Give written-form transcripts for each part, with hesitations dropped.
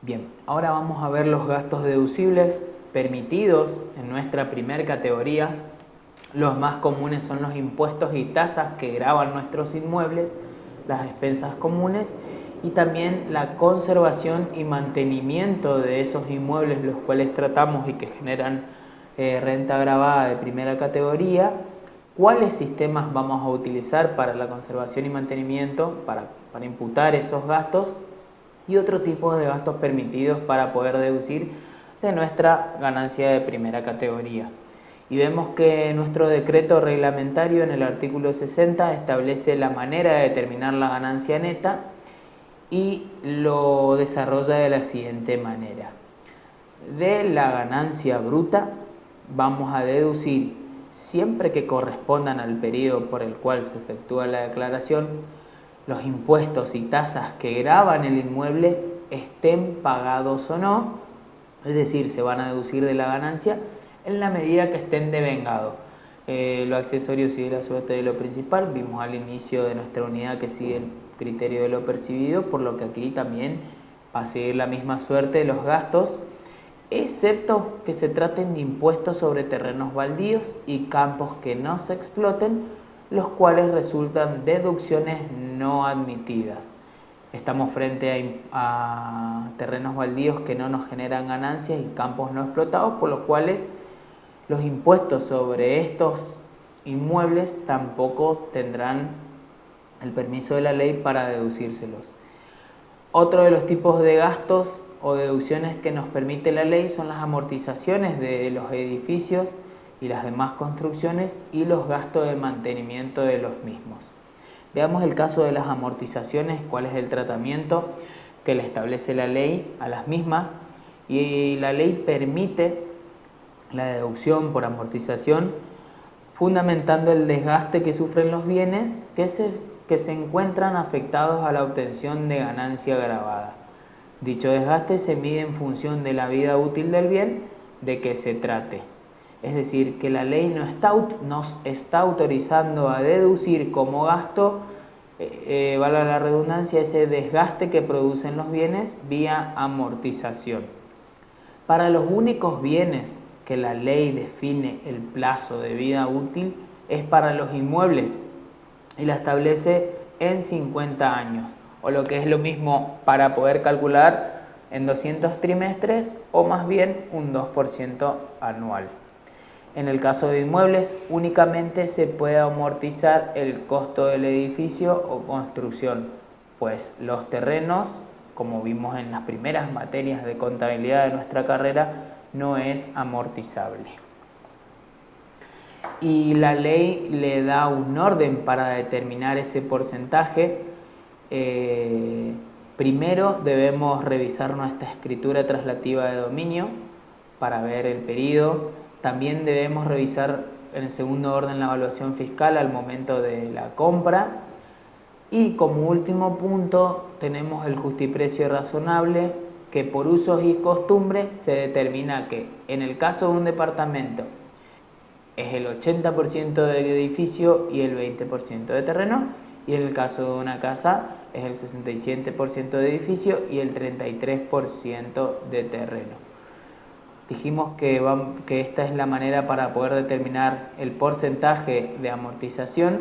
Bien, ahora vamos a ver los gastos deducibles permitidos en nuestra primera categoría. Los más comunes son los impuestos y tasas que gravan nuestros inmuebles, las expensas comunes y también la conservación y mantenimiento de esos inmuebles, los cuales tratamos y que generan renta gravada de primera categoría. ¿Cuáles sistemas vamos a utilizar para la conservación y mantenimiento, para imputar esos gastos? Y otro tipo de gastos permitidos para poder deducir de nuestra ganancia de primera categoría. Y vemos que nuestro decreto reglamentario en el artículo 60 establece la manera de determinar la ganancia neta y lo desarrolla de la siguiente manera. De la ganancia bruta vamos a deducir, siempre que correspondan al periodo por el cual se efectúa la declaración, los impuestos y tasas que gravan el inmueble, estén pagados o no, es decir, se van a deducir de la ganancia en la medida que estén devengados. Lo accesorio sigue la suerte de lo principal. Vimos al inicio de nuestra unidad que sigue el criterio de lo percibido, por lo que aquí también va a seguir la misma suerte de los gastos, excepto que se traten de impuestos sobre terrenos baldíos y campos que no se exploten, los cuales resultan deducciones no admitidas. Estamos frente a terrenos baldíos que no nos generan ganancias y campos no explotados, por los cuales los impuestos sobre estos inmuebles tampoco tendrán el permiso de la ley para deducírselos. Otro de los tipos de gastos o deducciones que nos permite la ley son las amortizaciones de los edificios y las demás construcciones y los gastos de mantenimiento de los mismos. Veamos el caso de las amortizaciones, cuál es el tratamiento que le establece la ley a las mismas, y la ley permite la deducción por amortización fundamentando el desgaste que sufren los bienes que se encuentran afectados a la obtención de ganancia gravada. Dicho desgaste se mide en función de la vida útil del bien de que se trate. Es decir, que la ley nos está autorizando a deducir como gasto, valga la redundancia, ese desgaste que producen los bienes vía amortización. Para los únicos bienes que la ley define el plazo de vida útil es para los inmuebles y la establece en 50 años, o lo que es lo mismo para poder calcular en 200 trimestres o más bien un 2% anual. En el caso de inmuebles, únicamente se puede amortizar el costo del edificio o construcción, pues los terrenos, como vimos en las primeras materias de contabilidad de nuestra carrera, no es amortizable. Y la ley le da un orden para determinar ese porcentaje. Primero debemos revisar nuestra escritura traslativa de dominio para ver el periodo. También debemos revisar en el segundo orden la evaluación fiscal al momento de la compra. Y como último punto tenemos el justiprecio razonable, que por usos y costumbres se determina que en el caso de un departamento es el 80% de edificio y el 20% de terreno, y en el caso de una casa es el 67% de edificio y el 33% de terreno. Dijimos que esta es la manera para poder determinar el porcentaje de amortización,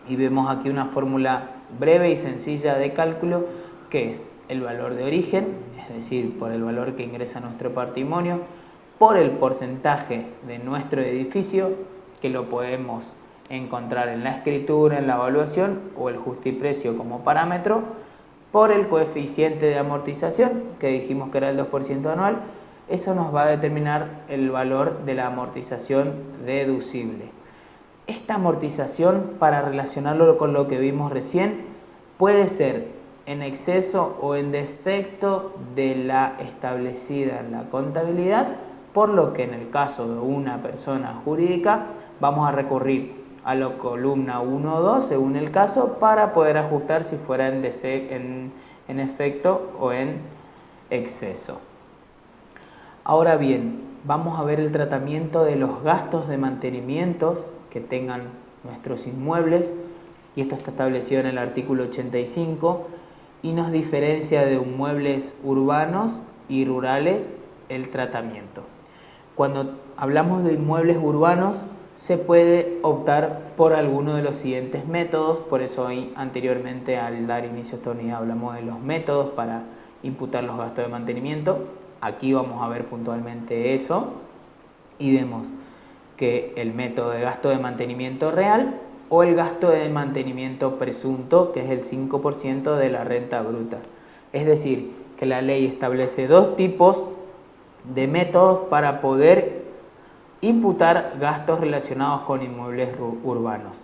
y vemos aquí una fórmula breve y sencilla de cálculo, que es el valor de origen, es decir, por el valor que ingresa nuestro patrimonio, por el porcentaje de nuestro edificio, que lo podemos encontrar en la escritura, en la evaluación o el justiprecio como parámetro, por el coeficiente de amortización, que dijimos que era el 2% anual. Eso nos va a determinar el valor de la amortización deducible. Esta amortización, para relacionarlo con lo que vimos recién, puede ser en exceso o en defecto de la establecida en la contabilidad, por lo que en el caso de una persona jurídica vamos a recurrir a la columna 1 o 2 según el caso para poder ajustar si fuera en efecto o en exceso. Ahora bien, vamos a ver el tratamiento de los gastos de mantenimientos que tengan nuestros inmuebles, y esto está establecido en el artículo 85. y nos diferencia de inmuebles urbanos y rurales el tratamiento. Cuando hablamos de inmuebles urbanos, se puede optar por alguno de los siguientes métodos. Por eso hoy, anteriormente, al dar inicio a esta unidad, hablamos de los métodos para imputar los gastos de mantenimiento. Aquí vamos a ver puntualmente eso y vemos que el método de gasto de mantenimiento real o el gasto de mantenimiento presunto, que es el 5% de la renta bruta. Es decir, que la ley establece dos tipos de métodos para poder imputar gastos relacionados con inmuebles urbanos.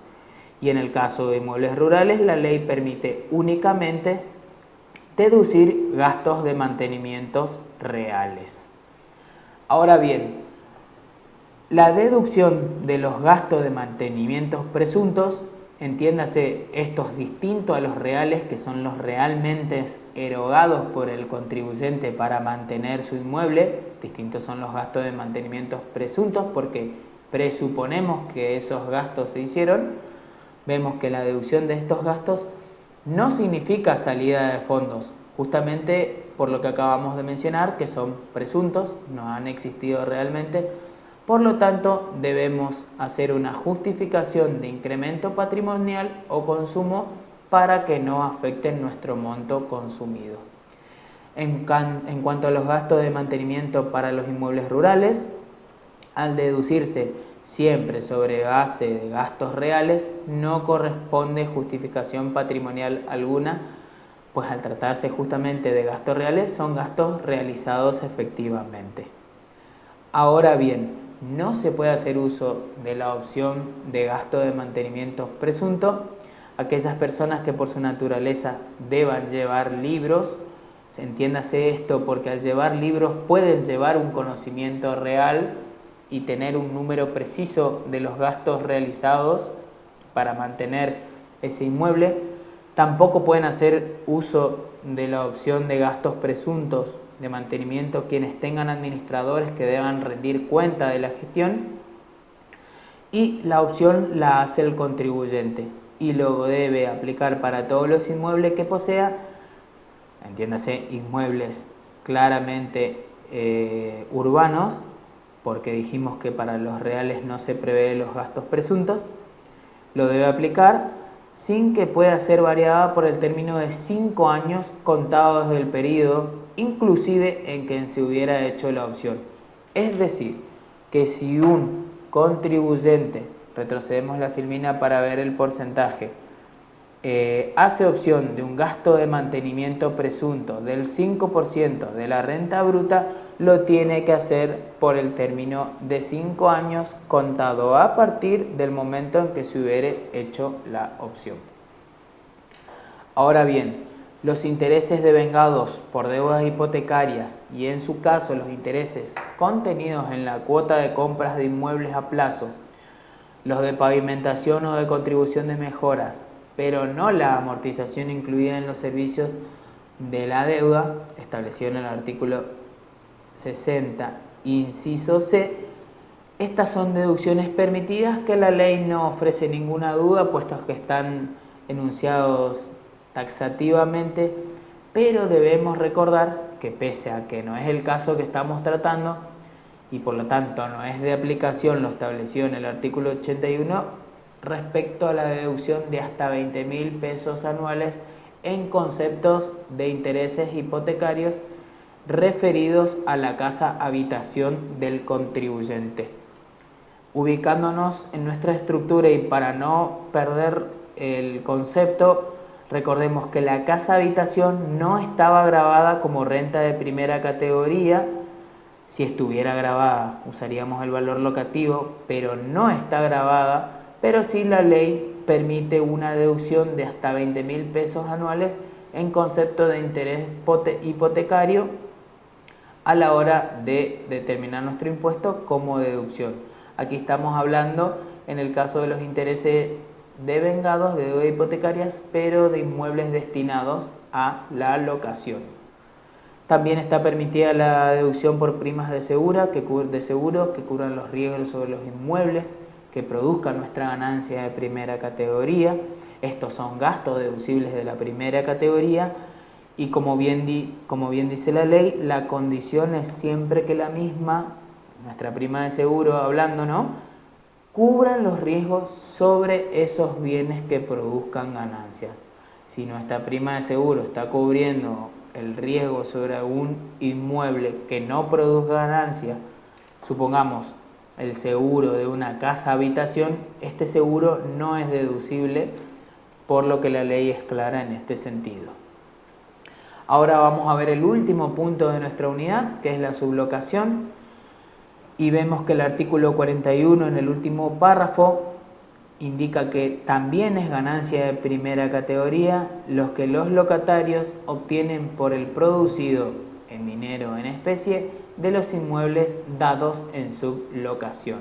Y en el caso de inmuebles rurales, la ley permite únicamente deducir gastos de mantenimientos reales. Ahora bien, la deducción de los gastos de mantenimientos presuntos, entiéndase estos distintos a los reales, que son los realmente erogados por el contribuyente para mantener su inmueble. Distintos son los gastos de mantenimientos presuntos porque presuponemos que esos gastos se hicieron. Vemos que la deducción de estos gastos no significa salida de fondos, justamente por lo que acabamos de mencionar, que son presuntos, no han existido realmente. Por lo tanto, debemos hacer una justificación de incremento patrimonial o consumo para que no afecten nuestro monto consumido. En cuanto a los gastos de mantenimiento para los inmuebles rurales, al deducirse siempre sobre base de gastos reales, no corresponde justificación patrimonial alguna, pues al tratarse justamente de gastos reales, son gastos realizados efectivamente. Ahora bien, no se puede hacer uso de la opción de gasto de mantenimiento presunto aquellas personas que por su naturaleza deban llevar libros. Entiéndase esto porque al llevar libros pueden llevar un conocimiento real y tener un número preciso de los gastos realizados para mantener ese inmueble. Tampoco pueden hacer uso de la opción de gastos presuntos de mantenimiento quienes tengan administradores que deban rendir cuenta de la gestión, y la opción la hace el contribuyente y luego debe aplicar para todos los inmuebles que posea, entiéndase inmuebles claramente urbanos, porque dijimos que para los reales no se prevé los gastos presuntos, lo debe aplicar sin que pueda ser variada por el término de 5 años contados del periodo inclusive en que se hubiera hecho la opción. Es decir, que si un contribuyente, retrocedemos la filmina para ver el porcentaje, hace opción de un gasto de mantenimiento presunto del 5% de la renta bruta, lo tiene que hacer por el término de 5 años contado a partir del momento en que se hubiere hecho la opción. Ahora bien, los intereses devengados por deudas hipotecarias y en su caso los intereses contenidos en la cuota de compras de inmuebles a plazo, los de pavimentación o de contribución de mejoras, pero no la amortización incluida en los servicios de la deuda, establecido en el artículo 60, inciso C, estas son deducciones permitidas que la ley no ofrece ninguna duda, puesto que están enunciados taxativamente, pero debemos recordar que pese a que no es el caso que estamos tratando y por lo tanto no es de aplicación lo establecido en el artículo 81 respecto a la deducción de hasta 20.000 pesos anuales en conceptos de intereses hipotecarios referidos a la casa habitación del contribuyente. Ubicándonos en nuestra estructura y para no perder el concepto, recordemos que la casa habitación no estaba gravada como renta de primera categoría. Si estuviera gravada usaríamos el valor locativo, pero no está gravada, pero sí la ley permite una deducción de hasta 20.000 pesos anuales en concepto de interés hipotecario a la hora de determinar nuestro impuesto como deducción. Aquí estamos hablando en el caso de los intereses devengados de deudas hipotecarias, pero de inmuebles destinados a la locación. También está permitida la deducción por primas de seguro que cubran los riesgos sobre los inmuebles que produzcan nuestra ganancia de primera categoría. Estos son gastos deducibles de la primera categoría y como bien dice la ley, la condición es siempre que la misma, nuestra prima de seguro hablando, ¿no?, cubran los riesgos sobre esos bienes que produzcan ganancias. Si nuestra prima de seguro está cubriendo el riesgo sobre algún inmueble que no produzca ganancia, supongamos el seguro de una casa habitación, este seguro no es deducible, por lo que la ley es clara en este sentido. Ahora vamos a ver el último punto de nuestra unidad, que es la sublocación, y vemos que el artículo 41 en el último párrafo indica que también es ganancia de primera categoría los que los locatarios obtienen por el producido en dinero o en especie de los inmuebles dados en sublocación.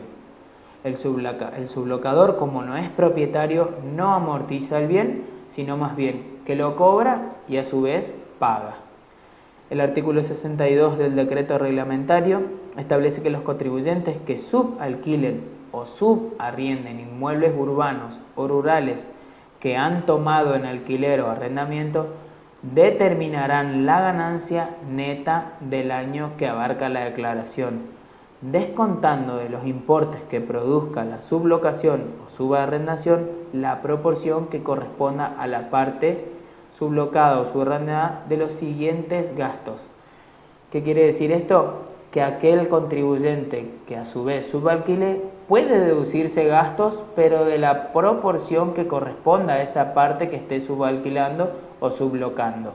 El sublocador, como no es propietario, no amortiza el bien, sino más bien que lo cobra y a su vez paga. El artículo 62 del decreto reglamentario establece que los contribuyentes que subalquilen o subarrienden inmuebles urbanos o rurales que han tomado en alquiler o arrendamiento determinarán la ganancia neta del año que abarca la declaración, descontando de los importes que produzca la sublocación o subarrendación la proporción que corresponda a la parte sublocada o subarrendada de los siguientes gastos. ¿Qué quiere decir esto? Que aquel contribuyente que a su vez subalquile puede deducirse gastos, pero de la proporción que corresponda a esa parte que esté subalquilando o sublocando.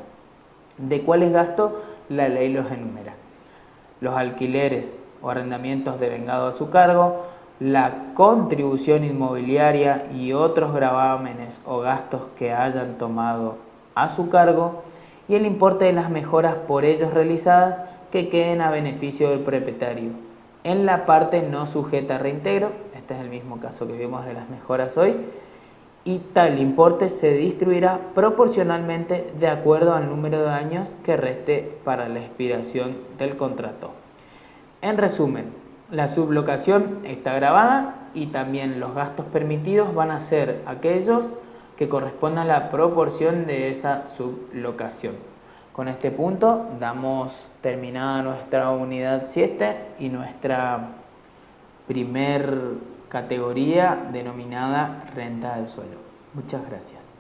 ¿De cuáles gastos? La ley los enumera. Los alquileres o arrendamientos devengados a su cargo, la contribución inmobiliaria y otros gravámenes o gastos que hayan tomado a su cargo, y el importe de las mejoras por ellos realizadas que queden a beneficio del propietario en la parte no sujeta a reintegro. Este es el mismo caso que vimos de las mejoras hoy, y tal importe se distribuirá proporcionalmente de acuerdo al número de años que reste para la expiración del contrato. En resumen, la sublocación está grabada y también los gastos permitidos van a ser aquellos que correspondan a la proporción de esa sublocación. Con este punto damos terminada nuestra unidad 7 y nuestra primer categoría denominada renta del suelo. Muchas gracias.